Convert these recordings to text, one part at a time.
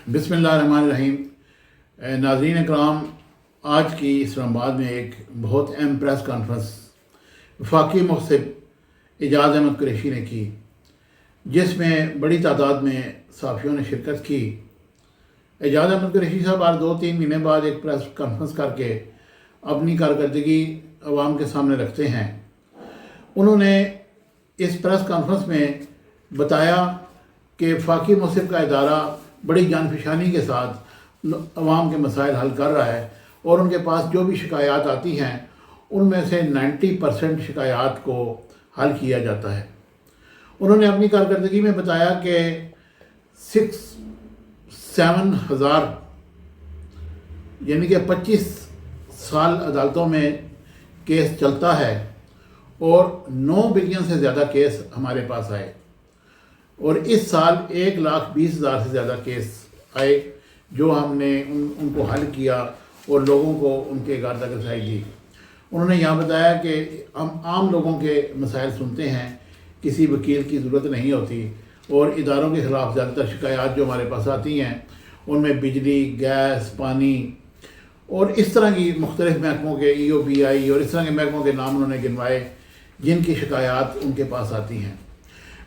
बिस्मिल्लाहिर्रहमानिर्रहीम। नाज़रीन इकराम, आज की इस्लाम आबाद में एक बहुत अहम प्रेस कॉन्फ्रेंस वफाकी मुहसिब एजाज़ अहमद कुरैशी ने की, जिसमें बड़ी तादाद में सहाफ़ियों ने शिरकत की। एजाज़ अहमद कुरैशी साहब आज 2-3 महीने बाद एक प्रेस कॉन्फ्रेंस करके अपनी कारकर्दगी अवाम के सामने रखते हैं। उन्होंने इस प्रेस कॉन्फ्रेंस में बताया कि वफाकी मुहसिब का इदारा बड़ी जानफशानी के साथ अवाम के मसाइल हल कर रहा है और उनके पास जो भी शिकायत आती हैं उनमें से 90% शिकायत को हल किया जाता है। उन्होंने अपनी कारकर्दगी में बताया कि 6-7 हज़ार यानी कि 25 साल अदालतों में केस चलता है और 9 बिलियन से ज़्यादा केस हमारे पास आए और इस साल 1,20,000 से ज़्यादा केस आए जो हमने उनको हल किया और लोगों को उनके घर तक रसाई दी। उन्होंने यहाँ बताया कि हम आम लोगों के मसाइल सुनते हैं, किसी वकील की ज़रूरत नहीं होती और इदारों के ख़िलाफ़ ज़्यादातर शिकायत जो हमारे पास आती हैं उनमें बिजली, गैस, पानी और इस तरह की मुख्तलिफ़ महकमों के EOBI और इस तरह के महकमों के नाम उन्होंने गिनवाए जिनकी शिकायत उनके पास आती हैं।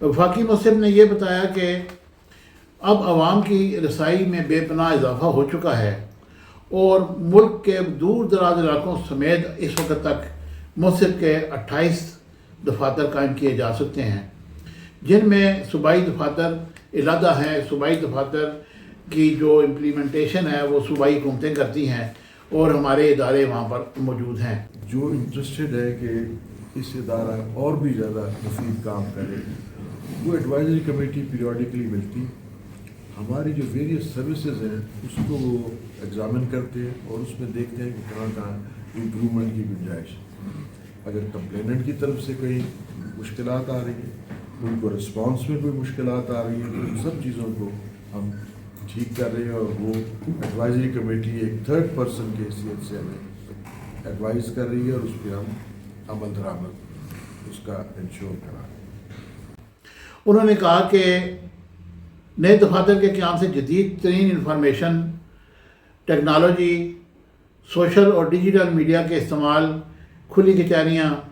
वफाकी मुहसिब ने यह बताया कि अब आवाम की रसाई में बेपनाह इजाफ़ा हो चुका है और मुल्क के दूर दराज इलाकों समेत इस वक्त तक मुहसिब के 28 दफातर कायम किए जा सकते हैं, जिनमें सूबाई दफातर इलादा हैं। सूबाई दफातर की जो इम्प्लीमेंटेशन है वो सूबाई हुकूमतें करती हैं और हमारे इदारे वहाँ पर मौजूद हैं। जो इंटरेस्टेड है कि इस इदारा और भी ज़्यादा मुफीद काम करे, वो एडवाइजरी कमेटी पीरियडिकली मिलती, हमारी जो वेरियस सर्विसेज हैं उसको वो एग्ज़ामिन करते हैं और उसमें देखते हैं कि कहाँ कहाँ इम्प्रूवमेंट की गुंजाइश। अगर कंप्लेनेंट की तरफ से कोई मुश्किलात आ रही हैं, उनको रिस्पांस में कोई मुश्किलात आ रही हैं, तो इन सब चीज़ों को हम ठीक कर रहे हैं और वो एडवाइजरी कमेटी एक थर्ड पर्सन की हैसियत से हमें एडवाइस कर रही है और उस पर हम अमल दरामद उसका इंश्योर करा रहे हैं। उन्होंने कहा कि नए दफातर के क़याम से जदीद तरीन इंफॉर्मेशन टेक्नोलॉजी, सोशल और डिजिटल मीडिया के इस्तेमाल, खुली कचहरियाँ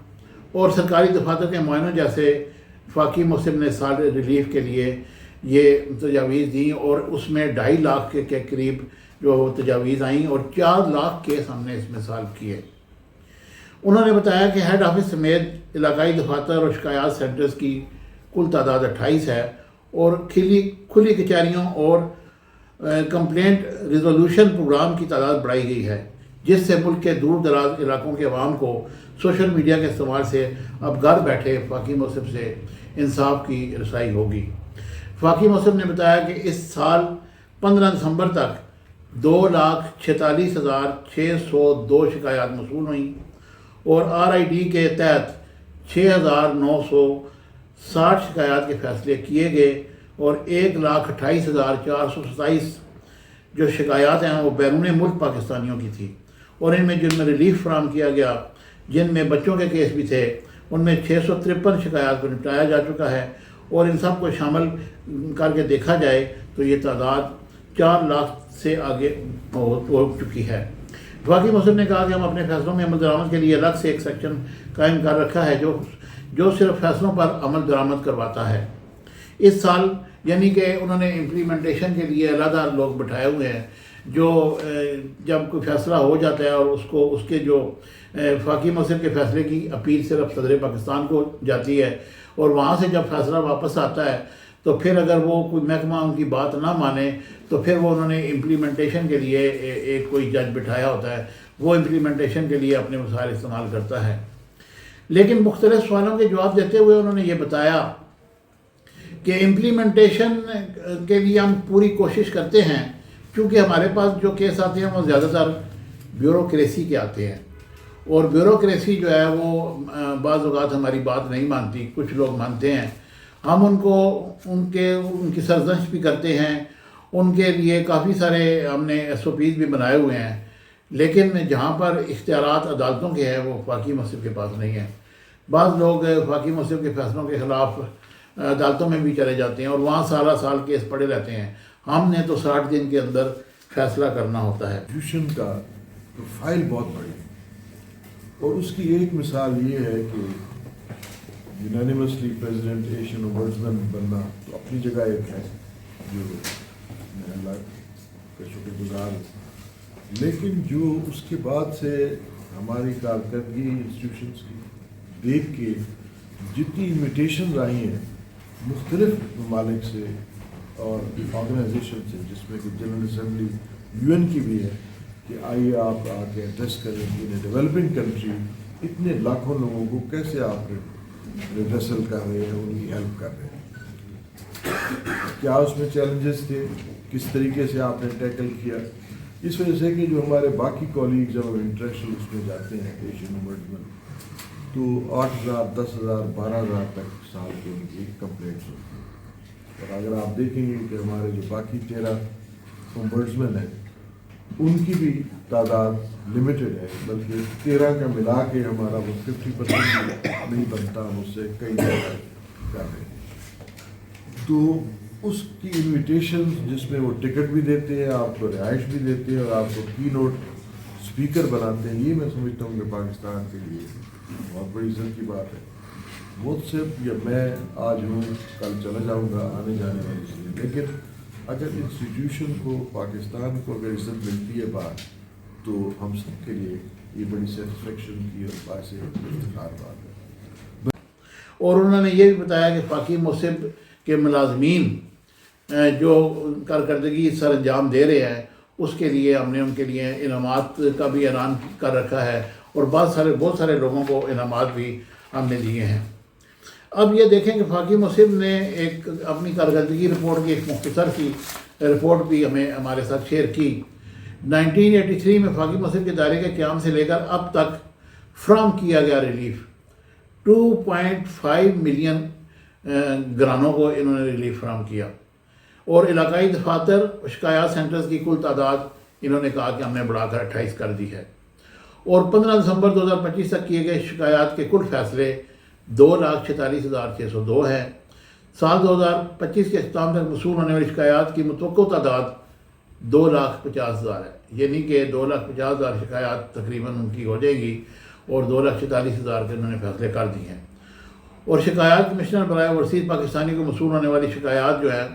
और सरकारी दफातर के मुआयनों जैसे वफाकी मुहसिब ने साल रिलीफ के लिए ये तजावीज़ दी और उसमें 2.5 लाख के करीब जो तजावीज़ आई और 4 लाख केस हमने इसमें सॉल्व किए। उन्होंने बताया कि हेड ऑफिस समेत इलाकाई दफातर और शिकायत सेंटर्स की कुल तादाद 28 है और खुली कचहरियों और कंप्लेंट रिजोल्यूशन प्रोग्राम की तादाद बढ़ाई गई है, जिससे मुल्क के दूर दराज इलाकों के अवाम को सोशल मीडिया के इस्तेमाल से अब घर बैठे वफाकी मुहसिब से इंसाफ की रसाई होगी। वफाकी मुहसिब ने बताया कि इस साल 15 दिसंबर तक 2,46,602 शिकायत मसूल हुई और RID के तहत 6,960 शिकायत के फ़ैसले किए गए और 1,28,427 जो शिकायत हैं वो बैरून मुल्क पाकिस्तानियों की थी और इनमें जिनमें रिलीफ फराहम किया गया, जिनमें बच्चों के केस भी थे, उनमें 653 शिकायत को निपटाया जा चुका है और इन सब को शामिल करके देखा जाए तो ये तादाद 4 लाख से आगे हो चुकी है। वफाकी मुहसिब ने कहा कि हम अपने फैसलों में अमल दरामद के लिए अलग से एक सेक्शन कायम कर रखा है जो सिर्फ फैसलों पर अमल दरामद करवाता है। इस साल यानी कि उन्होंने इम्प्लीमेंटेशन के लिए अलग लोग बिठाए हुए हैं जो जब कोई फ़ैसला हो जाता है और उसके जो वफाकी मुहसिब के फ़ैसले की अपील सिर्फ सदर पाकिस्तान को जाती है और वहाँ से जब फ़ैसला वापस आता है तो फिर अगर वो कोई महकमा उनकी बात ना माने तो फिर वो उन्होंने इम्प्लीमेंटेशन के लिए एक कोई जज बिठाया होता है, वो इम्प्लीमेंटेशन के लिए अपने मसाइल इस्तेमाल करता है। लेकिन मुख्तलिफ सवालों के जवाब देते हुए उन्होंने ये बताया कि इम्प्लीमेंटेशन के लिए हम पूरी कोशिश करते हैं, क्योंकि हमारे पास जो केस आते हैं वो ज़्यादातर ब्यूरोक्रेसी के आते हैं और ब्यूरोक्रेसी जो है वो बाज़ औक़ात हमारी बात नहीं मानती, कुछ लोग मानते हैं। हम उनकी सरजश भी करते हैं, उनके लिए काफ़ी सारे हमने SOPs भी बनाए हुए हैं, लेकिन जहाँ पर इख्तियारात अदालतों के हैं वो वफाकी मुहसिब के पास नहीं है। बाज़ लोग वफाकी मुहसिब के फ़ैसलों के ख़िलाफ़ अदालतों में भी चले जाते हैं और वहाँ साल केस पड़े रहते हैं। ہم نے تو 60 دن کے اندر فیصلہ کرنا ہوتا ہے۔ انسٹیٹیوشن کا پروفائل بہت بڑی ہے، اور اس کی ایک مثال یہ ہے کہ یونانیمسلی پریزیڈنٹ ایشین اومبڈسمین بننا تو اپنی جگہ ایک ہے جو میں اللہ کا شکر گزار ہوں، لیکن جو اس کے بعد سے ہماری کارکردگی انسٹیٹیوشنس کی دیکھ کے جتنی انویٹیشنز آئی ہیں مختلف ممالک سے اور آرگنائزیشن سے، جس میں کہ جنرل اسمبلی یو این کی بھی ہے کہ آئیے آپ آ کے ایڈریس کریں کہ ڈیولپنگ کنٹری اتنے لاکھوں لوگوں کو کیسے آپ ریڈریسل کر رہے ہیں، ان کی ہیلپ کر رہے ہیں، کیا اس میں چیلنجز تھے، کس طریقے سے آپ نے ٹیکل کیا۔ اس وجہ سے کہ جو ہمارے باقی کولیگ جب انٹرنیشنل اس میں جاتے ہیں ایشین اومبڈسمین تو 8,000 10,000 12,000 تک سال کے ان کی کمپلینٹس ہوتی ہیں، اور اگر آپ دیکھیں گے کہ ہمارے جو باقی 13 اومبڈسمین ہیں ان کی بھی تعداد لمیٹڈ ہے، بلکہ 13 کا ملا کے ہمارا وہ 50% نہیں بنتا، ہم اس سے کئی زیادہ کر رہے ہیں۔ تو اس کی انویٹیشن جس میں وہ ٹکٹ بھی دیتے ہیں، آپ کو رہائش بھی دیتے ہیں، اور آپ کو کی نوٹ اسپیکر بناتے ہیں، یہ میں سمجھتا ہوں کہ پاکستان کے لیے بہت بڑی عزت کی بات ہے۔ مجھ سے یا میں آج ہوں کل چلا جاؤں گا، آنے جانے والی چیزیں، لیکن اگر انسٹیٹیوشن کو، پاکستان کو اگر عزت ملتی ہے بات، تو ہم سب کے لیے یہ بڑی سیٹسفیکشن کی اور باعث افتخار بات ہے۔ اور انہوں نے یہ بھی بتایا کہ فاقی مصب کے ملازمین جو کارکردگی سر انجام دے رہے ہیں اس کے لیے ہم نے ان کے لیے انعامات کا بھی اعلان کر رکھا ہے، اور بہت سارے لوگوں کو انعامات بھی ہم نے دیے ہیں۔ اب یہ دیکھیں کہ فاقی مصب نے ایک اپنی کارکردگی رپورٹ کی ایک مختصر کی رپورٹ بھی ہمارے ساتھ شیئر کی۔ 1983 میں فاقی مصب کے دائرے کے قیام سے لے کر اب تک فراہم کیا گیا ریلیف 2.5 ملین گرانوں کو انہوں نے ریلیف فراہم کیا، اور علاقائی دفاتر شکایات سینٹرز کی کل تعداد انہوں نے کہا کہ ہم نے بڑھا کر 28 کر دی ہے، اور 15 دسمبر 2025 تک کیے گئے شکایات کے کل فیصلے 2,46,602 ہیں۔ سال 2025 کے اختتام تک موصول ہونے والی شکایات کی متوقع تعداد 2,50,000 ہے، یعنی کہ 2,50,000 شکایات تقریباً ان کی ہو جائے گی، اور 2,46,000 کے انہوں نے فیصلے کر دیے ہیں۔ اور شکایات کمشنر برائے اوورسیز پاکستانی کو موصول ہونے والی شکایات جو ہے،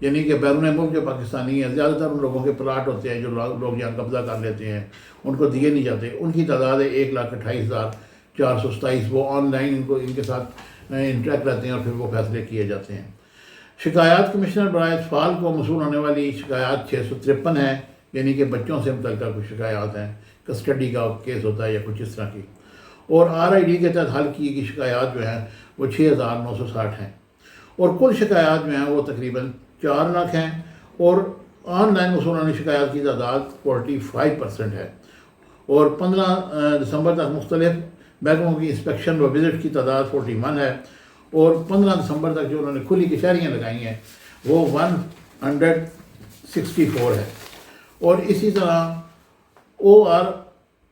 یعنی کہ بیرون ملک جو پاکستانی ہیں، زیادہ تر ان لوگوں کے پلاٹ ہوتے ہیں جو لوگ یہاں قبضہ کر لیتے ہیں، ان کو دیے نہیں جاتے، ان کی تعداد ہے 1,28,427۔ وہ آن لائن ان کے ساتھ انٹریکٹ رہتے ہیں اور پھر وہ فیصلے کیے جاتے ہیں۔ شکایات کمشنر برائے اطفال کو موصول ہونے والی شکایات 653 ہیں، یعنی کہ بچوں سے متعلقہ کچھ شکایات ہیں، کسٹڈی کا کیس ہوتا ہے یا کچھ اس طرح کی۔ اور RID کے تحت حل کی گئی شکایات جو ہیں وہ 6,960 ہیں، اور کل شکایات جو ہیں وہ تقریباً 4 لاکھ ہیں، اور آن لائن موصول ہونے شکایات کی تعداد 45% ہے، اور 15 دسمبر تک مختلف محکموں کی انسپیکشن و وزٹ کی تعداد 41 ہے، اور 15 دسمبر تک جو انہوں نے کھلی کچہریاں لگائی ہیں وہ 164 ہے، اور اسی طرح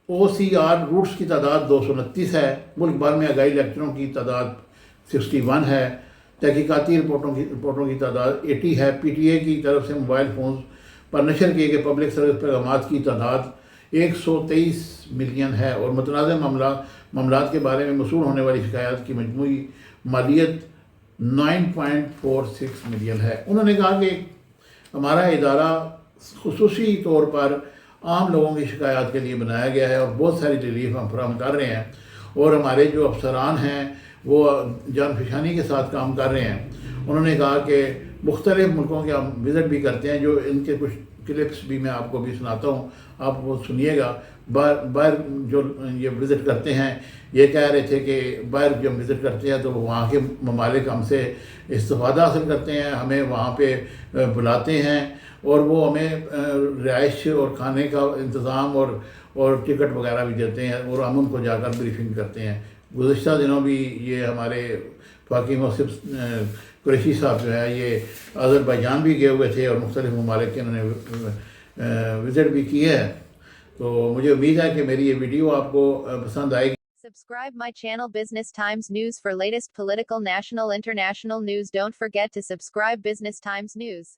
OCR روٹس کی تعداد 229 ہے۔ ملک بھر میں آگاہی لیکچروں کی تعداد 61 ہے، تحقیقاتی رپورٹوں کی تعداد 80 ہے، PTA کی طرف سے موبائل فونز پر نشر کیے گئے پبلک سروس پیغامات کی تعداد 123 ملین ہے، اور متنازع معاملات کے بارے میں موصول ہونے والی شکایات کی مجموعی مالیت 9.46 ملین ہے۔ انہوں نے کہا کہ ہمارا ادارہ خصوصی طور پر عام لوگوں کی شکایات کے لیے بنایا گیا ہے، اور بہت ساری ریلیف ہم فراہم کر رہے ہیں، اور ہمارے جو افسران ہیں وہ جان فشانی کے ساتھ کام کر رہے ہیں۔ انہوں نے کہا کہ مختلف ملکوں کے ہم وزٹ بھی کرتے ہیں، جو ان کے کچھ کلپس بھی میں آپ کو بھی سناتا ہوں، آپ وہ سنیے گا۔ باہر جو یہ وزٹ کرتے ہیں یہ کہہ رہے تھے کہ باہر جو ہم وزٹ کرتے ہیں تو وہاں کے ممالک ہم سے استفادہ حاصل کرتے ہیں، ہمیں وہاں پہ بلاتے ہیں، اور وہ ہمیں رہائش اور کھانے کا انتظام اور ٹکٹ وغیرہ بھی دیتے ہیں، اور ہم ان کو جا کر بریفنگ کرتے ہیں۔ گزشتہ دنوں بھی یہ ہمارے فاقی مصب قریشی صاحب جو ہے یہ آذربائیجان بھی گئے ہوئے تھے، اور مختلف ممالک کے انہوں نے وزٹ بھی کیے ہیں۔ تو مجھے امید ہے کہ میری یہ ویڈیو آپ کو پسند آئے گی۔ Subscribe my channel Business Times News for latest political, national, international news. Don't forget to subscribe Business Times News.